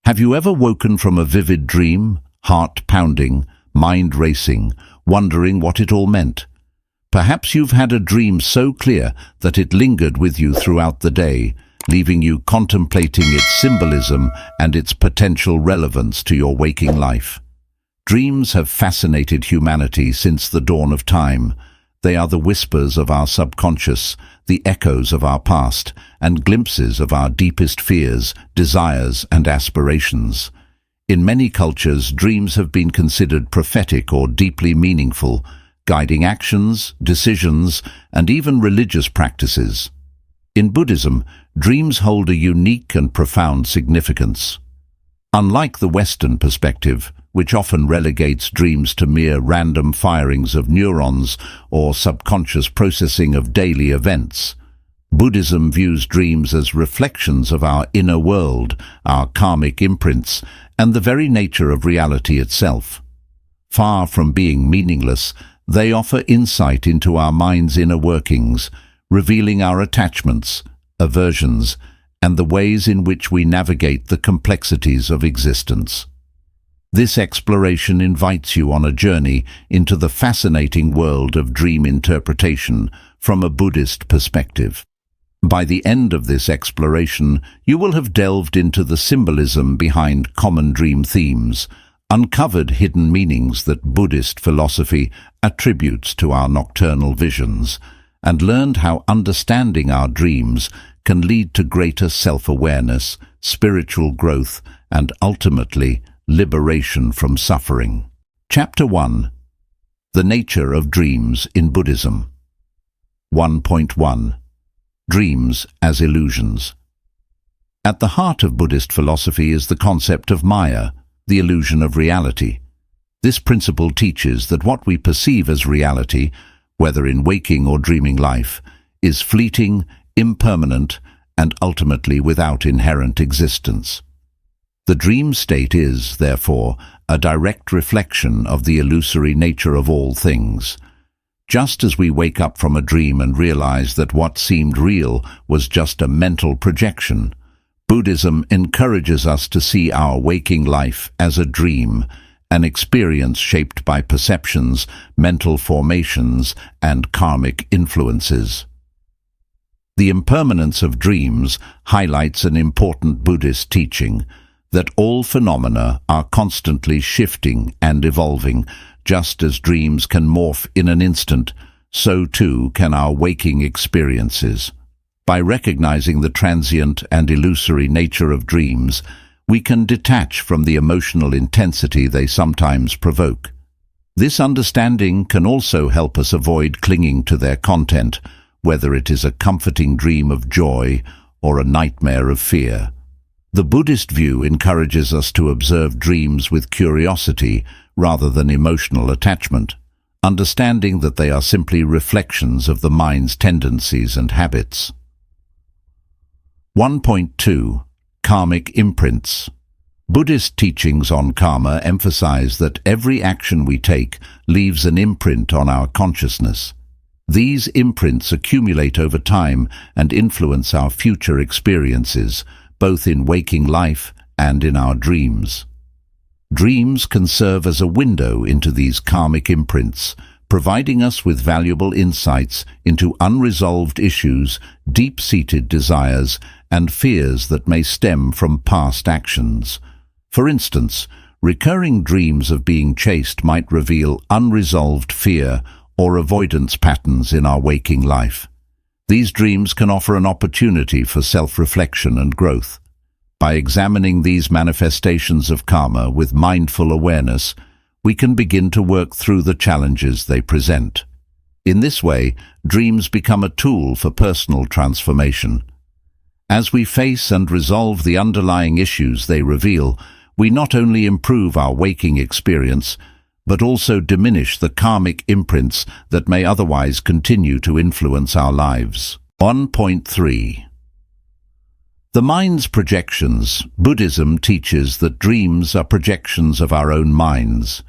Have you ever woken from a vivid dream, heart pounding, mind racing, wondering what it all meant? Perhaps you've had a dream so clear that it lingered with you throughout the day, leaving you contemplating its symbolism and its potential relevance to your waking life. Dreams have fascinated humanity since the dawn of time. They are the whispers of our subconscious, the echoes of our past, and glimpses of our deepest fears, desires, and aspirations. In many cultures, dreams have been considered prophetic or deeply meaningful, guiding actions, decisions, and even religious practices. In Buddhism, dreams hold a unique and profound significance. Unlike the Western perspective, which often relegates dreams to mere random firings of neurons or subconscious processing of daily events, Buddhism views dreams as reflections of our inner world, our karmic imprints, and the very nature of reality itself. Far from being meaningless, they offer insight into our mind's inner workings, revealing our attachments, aversions, and the ways in which we navigate the complexities of existence. This exploration invites you on a journey into the fascinating world of dream interpretation from a Buddhist perspective. By the end of this exploration, you will have delved into the symbolism behind common dream themes, uncovered hidden meanings that Buddhist philosophy attributes to our nocturnal visions, and learned how understanding our dreams can lead to greater self-awareness, spiritual growth, and ultimately, liberation from suffering. Chapter 1. The Nature of Dreams in Buddhism. 1.1. Dreams as Illusions. At the heart of Buddhist philosophy is the concept of Maya, the illusion of reality. This principle teaches that what we perceive as reality, whether in waking or dreaming life, is fleeting, impermanent, and ultimately without inherent existence. The dream state is, therefore, a direct reflection of the illusory nature of all things. Just as we wake up from a dream and realize that what seemed real was just a mental projection, Buddhism encourages us to see our waking life as a dream, an experience shaped by perceptions, mental formations, and karmic influences. The impermanence of dreams highlights an important Buddhist teaching, that all phenomena are constantly shifting and evolving. Just as dreams can morph in an instant, so too can our waking experiences. By recognizing the transient and illusory nature of dreams, we can detach from the emotional intensity they sometimes provoke. This understanding can also help us avoid clinging to their content, whether it is a comforting dream of joy or a nightmare of fear. The Buddhist view encourages us to observe dreams with curiosity rather than emotional attachment, understanding that they are simply reflections of the mind's tendencies and habits. 1.2. Karmic Imprints. Buddhist teachings on karma emphasize that every action we take leaves an imprint on our consciousness. These imprints accumulate over time and influence our future experiences, both in waking life and in our dreams. Dreams can serve as a window into these karmic imprints, providing us with valuable insights into unresolved issues, deep-seated desires, and fears that may stem from past actions. For instance, recurring dreams of being chased might reveal unresolved fear or avoidance patterns in our waking life. These dreams can offer an opportunity for self-reflection and growth. By examining these manifestations of karma with mindful awareness, we can begin to work through the challenges they present. In this way, dreams become a tool for personal transformation. As we face and resolve the underlying issues they reveal, we not only improve our waking experience, but also diminish the karmic imprints that may otherwise continue to influence our lives. 1.3. The mind's projections. Buddhism teaches that dreams are projections of our own minds,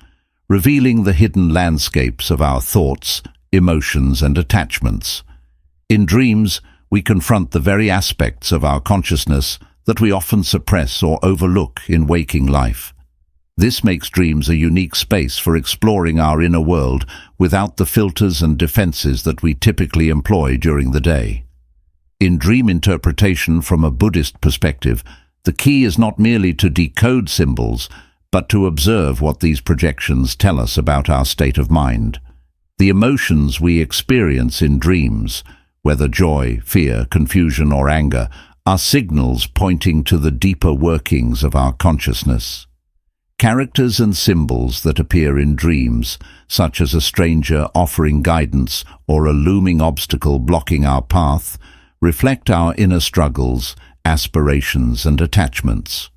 revealing the hidden landscapes of our thoughts, emotions, and attachments. In dreams, we confront the very aspects of our consciousness that we often suppress or overlook in waking life. This makes dreams a unique space for exploring our inner world without the filters and defenses that we typically employ during the day. In dream interpretation from a Buddhist perspective, the key is not merely to decode symbols, but to observe what these projections tell us about our state of mind. The emotions we experience in dreams, whether joy, fear, confusion, or anger, are signals pointing to the deeper workings of our consciousness. Characters and symbols that appear in dreams, such as a stranger offering guidance or a looming obstacle blocking our path, reflect our inner struggles, aspirations, and attachments.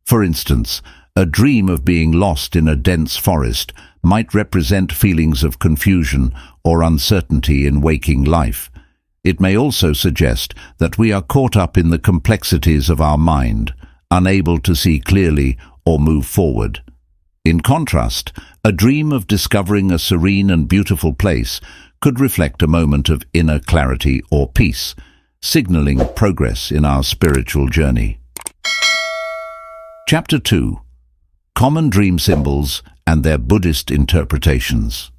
For instance, a dream of being lost in a dense forest might represent feelings of confusion or uncertainty in waking life. It may also suggest that we are caught up in the complexities of our mind, unable to see clearly or move forward. In contrast, a dream of discovering a serene and beautiful place could reflect a moment of inner clarity or peace, signaling progress in our spiritual journey. Chapter 2. Common Dream Symbols and Their Buddhist Interpretations.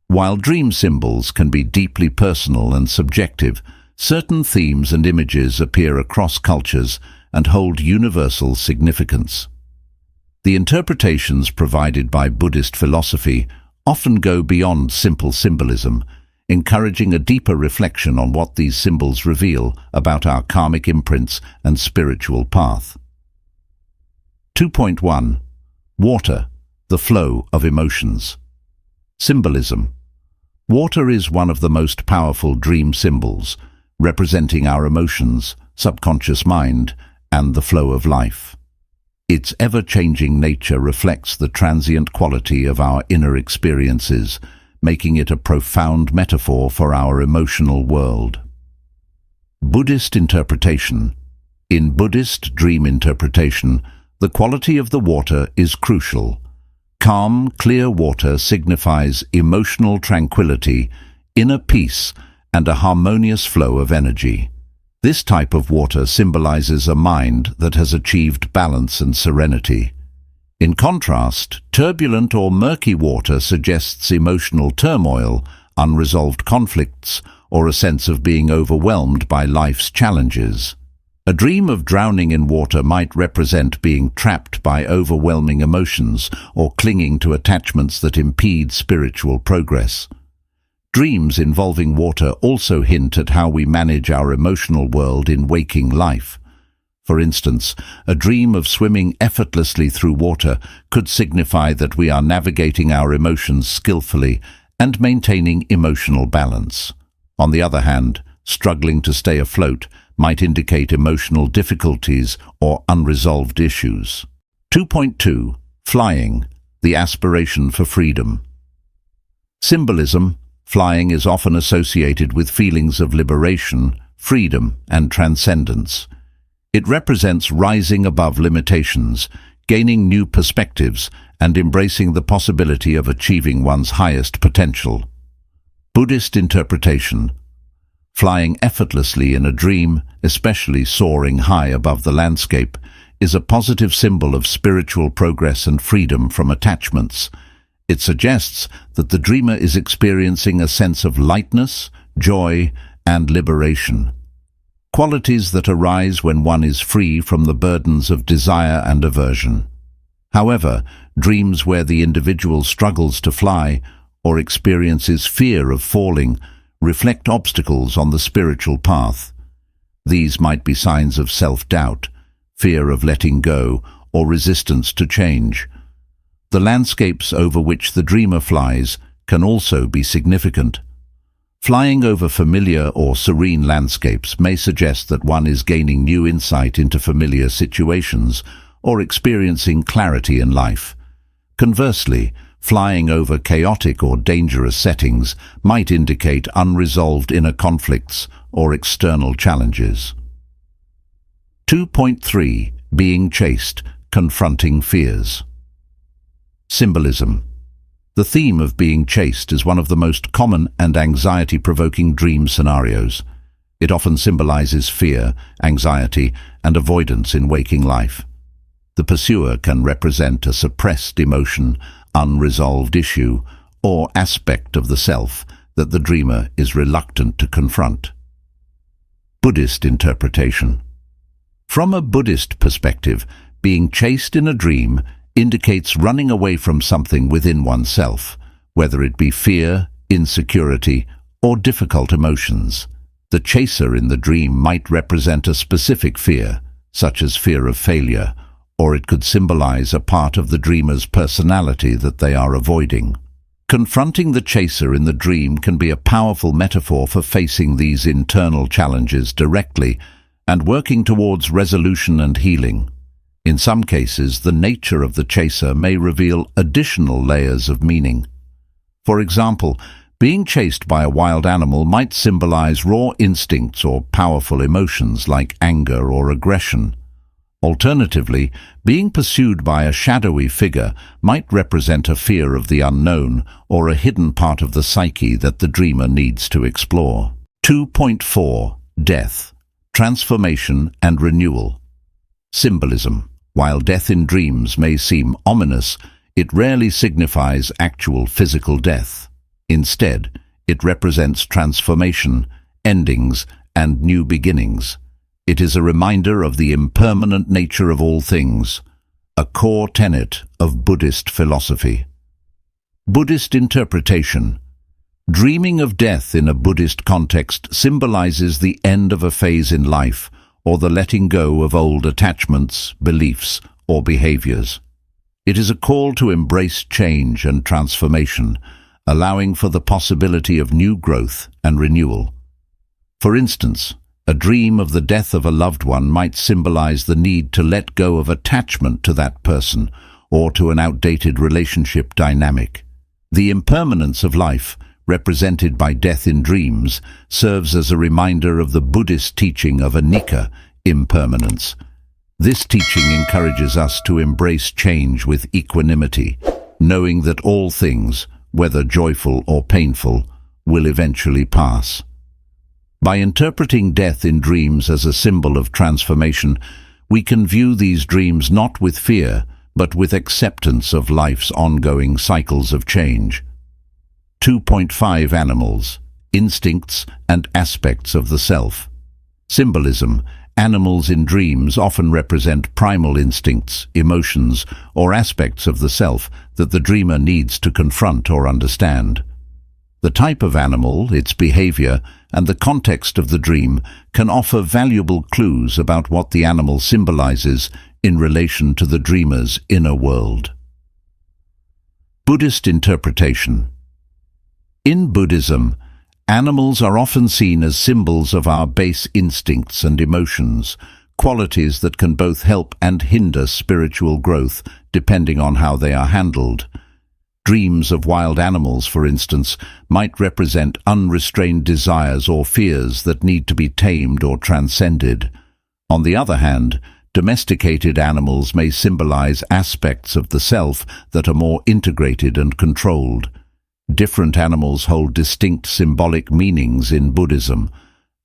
While dream symbols can be deeply personal and subjective, certain themes and images appear across cultures and hold universal significance. The interpretations provided by Buddhist philosophy often go beyond simple symbolism, encouraging a deeper reflection on what these symbols reveal about our karmic imprints and spiritual path. 2.1. Water, the flow of emotions. Symbolism. Water is one of the most powerful dream symbols, representing our emotions, subconscious mind, and the flow of life. Its ever-changing nature reflects the transient quality of our inner experiences, making it a profound metaphor for our emotional world. Buddhist interpretation. In Buddhist dream interpretation, the quality of the water is crucial. Calm, clear water signifies emotional tranquility, inner peace, and a harmonious flow of energy. This type of water symbolizes a mind that has achieved balance and serenity. In contrast, turbulent or murky water suggests emotional turmoil, unresolved conflicts, or a sense of being overwhelmed by life's challenges. A dream of drowning in water might represent being trapped by overwhelming emotions or clinging to attachments that impede spiritual progress. Dreams involving water also hint at how we manage our emotional world in waking life. For instance, a dream of swimming effortlessly through water could signify that we are navigating our emotions skillfully and maintaining emotional balance. On the other hand, struggling to stay afloat might indicate emotional difficulties or unresolved issues. 2.2. Flying, the aspiration for freedom. Symbolism. Flying is often associated with feelings of liberation, freedom, and transcendence. It represents rising above limitations, gaining new perspectives, and embracing the possibility of achieving one's highest potential. Buddhist interpretation. Flying effortlessly in a dream, especially soaring high above the landscape, is a positive symbol of spiritual progress and freedom from attachments. It suggests that the dreamer is experiencing a sense of lightness, joy, and liberation. Qualities that arise when one is free from the burdens of desire and aversion. However, dreams where the individual struggles to fly or experiences fear of falling reflect obstacles on the spiritual path. These might be signs of self-doubt, fear of letting go, or resistance to change. The landscapes over which the dreamer flies can also be significant. Flying over familiar or serene landscapes may suggest that one is gaining new insight into familiar situations or experiencing clarity in life. Conversely, flying over chaotic or dangerous settings might indicate unresolved inner conflicts or external challenges. 2.3. Being chased, confronting fears. Symbolism. The theme of being chased is one of the most common and anxiety-provoking dream scenarios. It often symbolizes fear, anxiety, and avoidance in waking life. The pursuer can represent a suppressed emotion, unresolved issue, or aspect of the self that the dreamer is reluctant to confront. Buddhist interpretation. From a Buddhist perspective, being chased in a dream indicates running away from something within oneself, whether it be fear, insecurity, or difficult emotions. The chaser in the dream might represent a specific fear, such as fear of failure, or it could symbolize a part of the dreamer's personality that they are avoiding. Confronting the chaser in the dream can be a powerful metaphor for facing these internal challenges directly and working towards resolution and healing. In some cases, the nature of the chaser may reveal additional layers of meaning. For example, being chased by a wild animal might symbolize raw instincts or powerful emotions like anger or aggression. Alternatively, being pursued by a shadowy figure might represent a fear of the unknown or a hidden part of the psyche that the dreamer needs to explore. 2.4. Death, transformation and renewal. Symbolism. While death in dreams may seem ominous, it rarely signifies actual physical death. Instead, it represents transformation, endings, and new beginnings. It is a reminder of the impermanent nature of all things, a core tenet of Buddhist philosophy. Buddhist interpretation. Dreaming of death in a Buddhist context symbolizes the end of a phase in life or the letting go of old attachments, beliefs, or behaviors. It is a call to embrace change and transformation, allowing for the possibility of new growth and renewal. For instance, a dream of the death of a loved one might symbolize the need to let go of attachment to that person or to an outdated relationship dynamic. The impermanence of life, represented by death in dreams, serves as a reminder of the Buddhist teaching of anicca, impermanence. This teaching encourages us to embrace change with equanimity, knowing that all things, whether joyful or painful, will eventually pass. By interpreting death in dreams as a symbol of transformation, we can view these dreams not with fear, but with acceptance of life's ongoing cycles of change. 2.5 Animals, instincts and aspects of the self. Symbolism. Animals in dreams often represent primal instincts, emotions, or aspects of the self that the dreamer needs to confront or understand. The type of animal, its behavior, and the context of the dream can offer valuable clues about what the animal symbolizes in relation to the dreamer's inner world. Buddhist interpretation. In Buddhism, animals are often seen as symbols of our base instincts and emotions, qualities that can both help and hinder spiritual growth depending on how they are handled. Dreams of wild animals, for instance, might represent unrestrained desires or fears that need to be tamed or transcended. On the other hand, domesticated animals may symbolize aspects of the self that are more integrated and controlled. Different animals hold distinct symbolic meanings in Buddhism.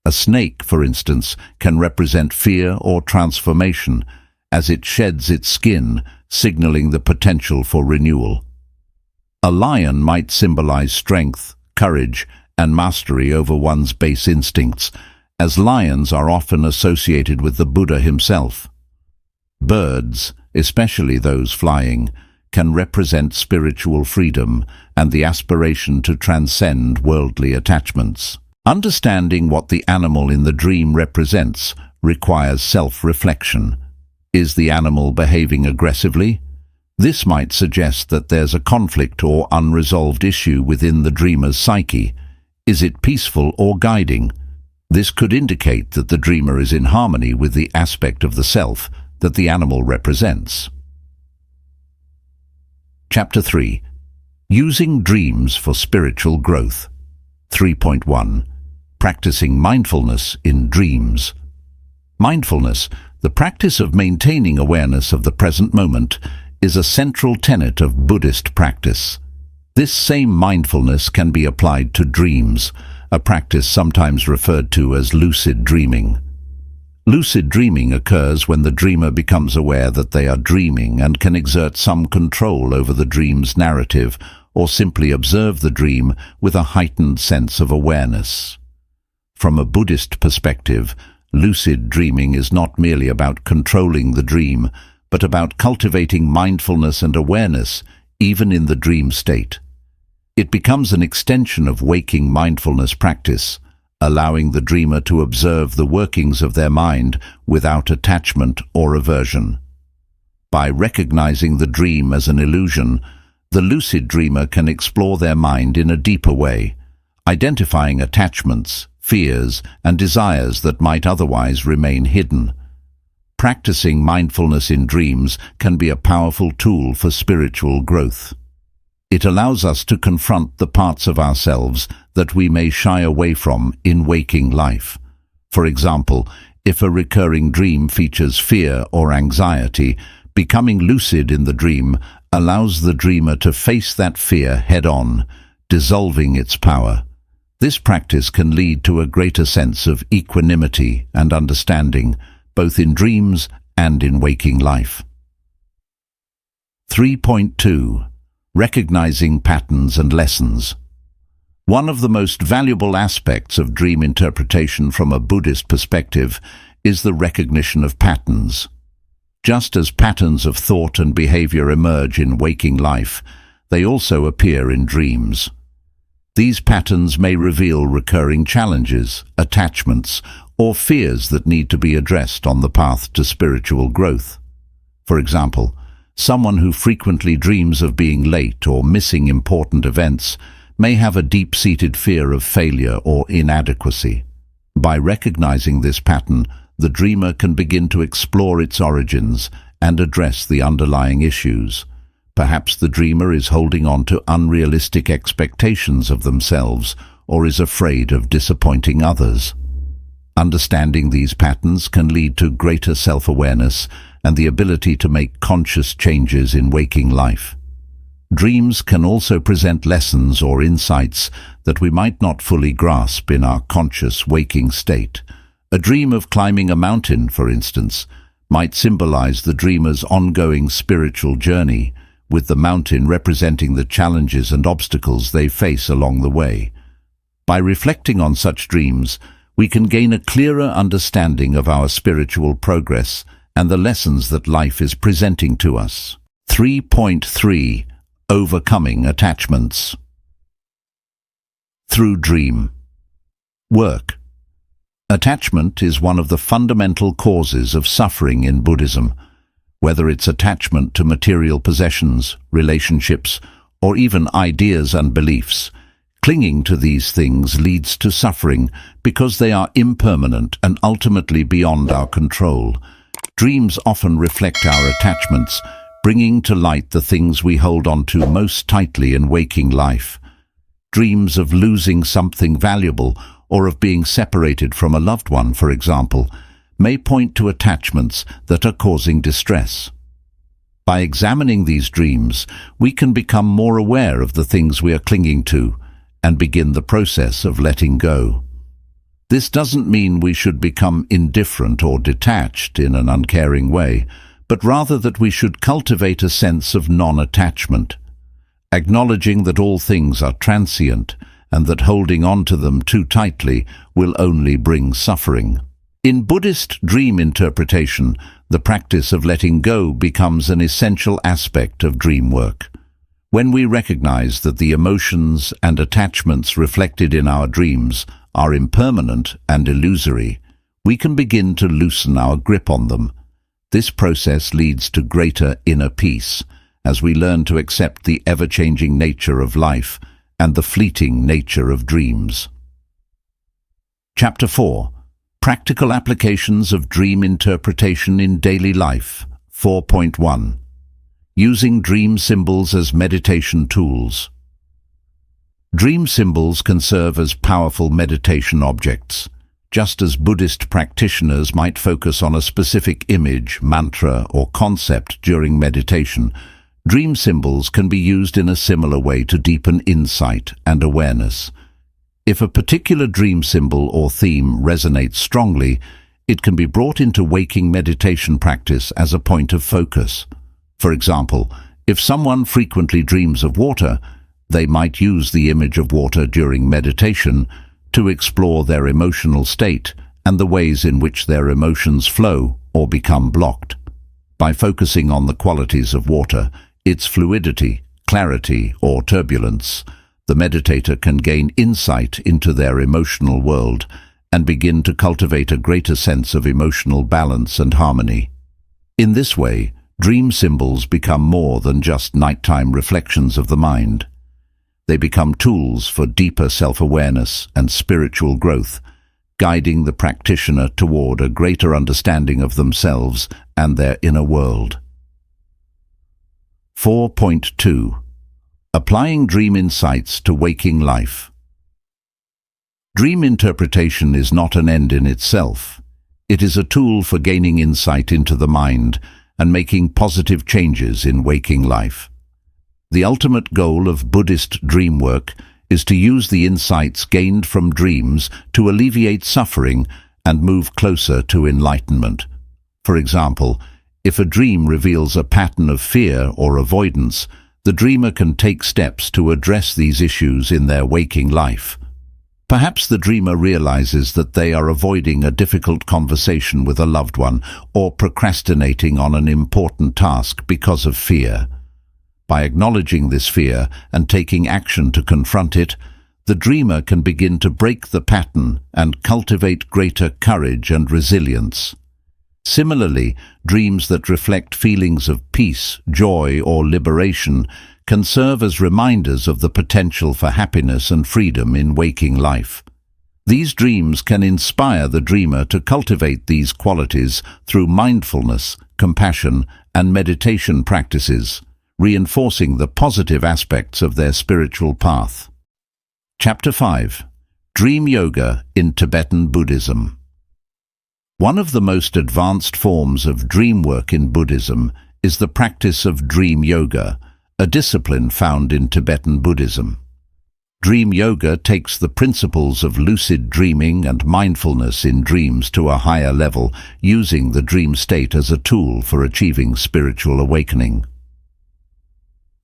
A snake, for instance, can represent fear or transformation as it sheds its skin, signaling the potential for renewal. A lion might symbolize strength, courage, and mastery over one's base instincts, as lions are often associated with the Buddha himself. Birds, especially those flying, can represent spiritual freedom and the aspiration to transcend worldly attachments. Understanding what the animal in the dream represents requires self-reflection. Is the animal behaving aggressively? This might suggest that there's a conflict or unresolved issue within the dreamer's psyche. Is it peaceful or guiding? This could indicate that the dreamer is in harmony with the aspect of the self that the animal represents. Chapter 3. Using Dreams for Spiritual Growth. 3.1. Practicing Mindfulness in Dreams. Mindfulness, the practice of maintaining awareness of the present moment, is a central tenet of Buddhist practice. This same mindfulness can be applied to dreams, a practice sometimes referred to as lucid dreaming. Lucid dreaming occurs when the dreamer becomes aware that they are dreaming and can exert some control over the dream's narrative or simply observe the dream with a heightened sense of awareness. From a Buddhist perspective, lucid dreaming is not merely about controlling the dream, but about cultivating mindfulness and awareness even in the dream state. It becomes an extension of waking mindfulness practice, allowing the dreamer to observe the workings of their mind without attachment or aversion. By recognizing the dream as an illusion, the lucid dreamer can explore their mind in a deeper way, identifying attachments, fears, and desires that might otherwise remain hidden. Practicing mindfulness in dreams can be a powerful tool for spiritual growth. It allows us to confront the parts of ourselves that we may shy away from in waking life. For example, if a recurring dream features fear or anxiety, becoming lucid in the dream allows the dreamer to face that fear head-on, dissolving its power. This practice can lead to a greater sense of equanimity and understanding, both in dreams and in waking life. 3.2. Recognizing patterns and lessons. One of the most valuable aspects of dream interpretation from a Buddhist perspective is the recognition of patterns. Just as patterns of thought and behavior emerge in waking life, they also appear in dreams. These patterns may reveal recurring challenges, attachments, or fears that need to be addressed on the path to spiritual growth. For example, someone who frequently dreams of being late or missing important events may have a deep-seated fear of failure or inadequacy. By recognizing this pattern, the dreamer can begin to explore its origins and address the underlying issues. Perhaps the dreamer is holding on to unrealistic expectations of themselves or is afraid of disappointing others. Understanding these patterns can lead to greater self-awareness and the ability to make conscious changes in waking life. Dreams can also present lessons or insights that we might not fully grasp in our conscious waking state. A dream of climbing a mountain, for instance, might symbolize the dreamer's ongoing spiritual journey, with the mountain representing the challenges and obstacles they face along the way. By reflecting on such dreams, we can gain a clearer understanding of our spiritual progress and the lessons that life is presenting to us. 3.3. Overcoming attachments. Through dream work. Attachment is one of the fundamental causes of suffering in Buddhism. Whether it's attachment to material possessions, relationships, or even ideas and beliefs, clinging to these things leads to suffering because they are impermanent and ultimately beyond our control. Dreams often reflect our attachments, bringing to light the things we hold on to most tightly in waking life. Dreams of losing something valuable or of being separated from a loved one, for example, may point to attachments that are causing distress. By examining these dreams, we can become more aware of the things we are clinging to and begin the process of letting go. This doesn't mean we should become indifferent or detached in an uncaring way, but rather that we should cultivate a sense of non-attachment, acknowledging that all things are transient and that holding on to them too tightly will only bring suffering. In Buddhist dream interpretation, the practice of letting go becomes an essential aspect of dream work. When we recognize that the emotions and attachments reflected in our dreams are impermanent and illusory, we can begin to loosen our grip on them. This process leads to greater inner peace, as we learn to accept the ever-changing nature of life and the fleeting nature of dreams. Chapter 4. Practical Applications of Dream Interpretation in Daily Life. 4.1. Using dream symbols as meditation tools. Dream symbols can serve as powerful meditation objects. Just as Buddhist practitioners might focus on a specific image, mantra, or concept during meditation, dream symbols can be used in a similar way to deepen insight and awareness. If a particular dream symbol or theme resonates strongly, it can be brought into waking meditation practice as a point of focus. For example, if someone frequently dreams of water, they might use the image of water during meditation to explore their emotional state and the ways in which their emotions flow or become blocked. By focusing on the qualities of water, its fluidity, clarity, or turbulence, the meditator can gain insight into their emotional world and begin to cultivate a greater sense of emotional balance and harmony. In this way, dream symbols become more than just nighttime reflections of the mind. They become tools for deeper self-awareness and spiritual growth, guiding the practitioner toward a greater understanding of themselves and their inner world. 4.2. Applying dream insights to waking life. Dream interpretation is not an end in itself. It is a tool for gaining insight into the mind and making positive changes in waking life. The ultimate goal of Buddhist dream work is to use the insights gained from dreams to alleviate suffering and move closer to enlightenment. For example, if a dream reveals a pattern of fear or avoidance, the dreamer can take steps to address these issues in their waking life. Perhaps the dreamer realizes that they are avoiding a difficult conversation with a loved one or procrastinating on an important task because of fear. By acknowledging this fear and taking action to confront it, the dreamer can begin to break the pattern and cultivate greater courage and resilience. Similarly, dreams that reflect feelings of peace, joy, or liberation can serve as reminders of the potential for happiness and freedom in waking life. These dreams can inspire the dreamer to cultivate these qualities through mindfulness, compassion, and meditation practices, reinforcing the positive aspects of their spiritual path. Chapter 5. Dream Yoga in Tibetan Buddhism. One of the most advanced forms of dream work in Buddhism is the practice of dream yoga, a discipline found in Tibetan Buddhism. Dream yoga takes the principles of lucid dreaming and mindfulness in dreams to a higher level, using the dream state as a tool for achieving spiritual awakening.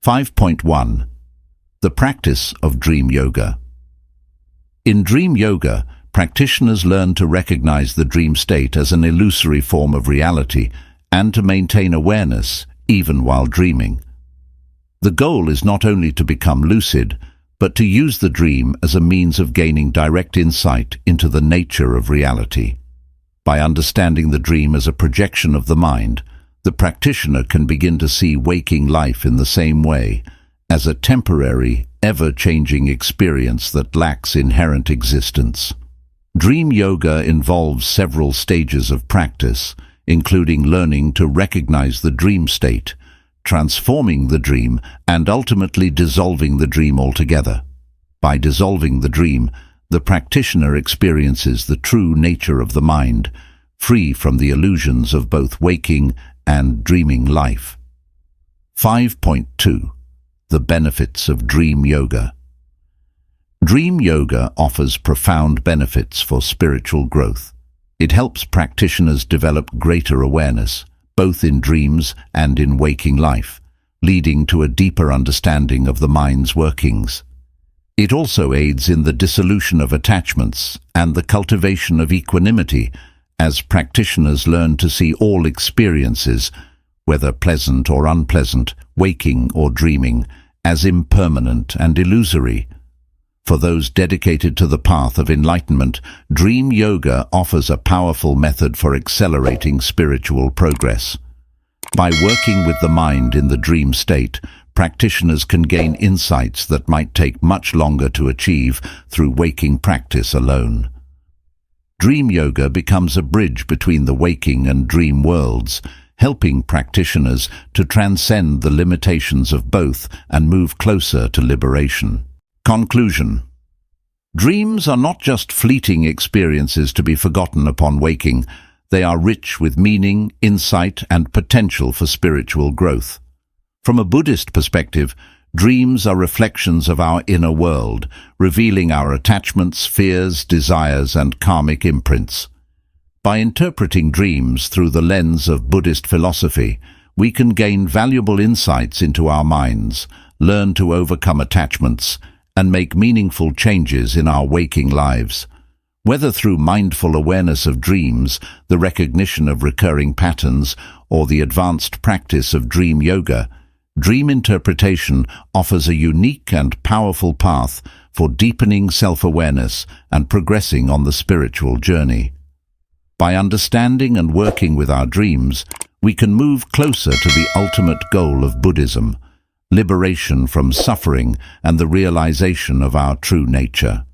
5.1. The practice of dream yoga. In dream yoga, practitioners learn to recognize the dream state as an illusory form of reality and to maintain awareness even while dreaming. The goal is not only to become lucid, but to use the dream as a means of gaining direct insight into the nature of reality. By understanding the dream as a projection of the mind, the practitioner can begin to see waking life in the same way, as a temporary, ever-changing experience that lacks inherent existence. Dream yoga involves several stages of practice, including learning to recognize the dream state, transforming the dream, and ultimately dissolving the dream altogether. By dissolving the dream, the practitioner experiences the true nature of the mind, free from the illusions of both waking and dreaming life. 5.2. The benefits of dream yoga. Dream yoga offers profound benefits for spiritual growth. It helps practitioners develop greater awareness, both in dreams and in waking life, leading to a deeper understanding of the mind's workings. It also aids in the dissolution of attachments and the cultivation of equanimity, as practitioners learn to see all experiences, whether pleasant or unpleasant, waking or dreaming, as impermanent and illusory. For those dedicated to the path of enlightenment, dream yoga offers a powerful method for accelerating spiritual progress. By working with the mind in the dream state, practitioners can gain insights that might take much longer to achieve through waking practice alone. Dream yoga becomes a bridge between the waking and dream worlds, helping practitioners to transcend the limitations of both and move closer to liberation. Conclusion. Dreams are not just fleeting experiences to be forgotten upon waking. They are rich with meaning, insight, and potential for spiritual growth. From a Buddhist perspective, Dreams are reflections of our inner world, revealing our attachments, fears, desires, and karmic imprints. By interpreting dreams through the lens of Buddhist philosophy, we can gain valuable insights into our minds, learn to overcome attachments, and make meaningful changes in our waking lives. Whether through mindful awareness of dreams, the recognition of recurring patterns, or the advanced practice of dream yoga, dream interpretation offers a unique and powerful path for deepening self-awareness and progressing on the spiritual journey. By understanding and working with our dreams, we can move closer to the ultimate goal of Buddhism, liberation from suffering and the realization of our true nature.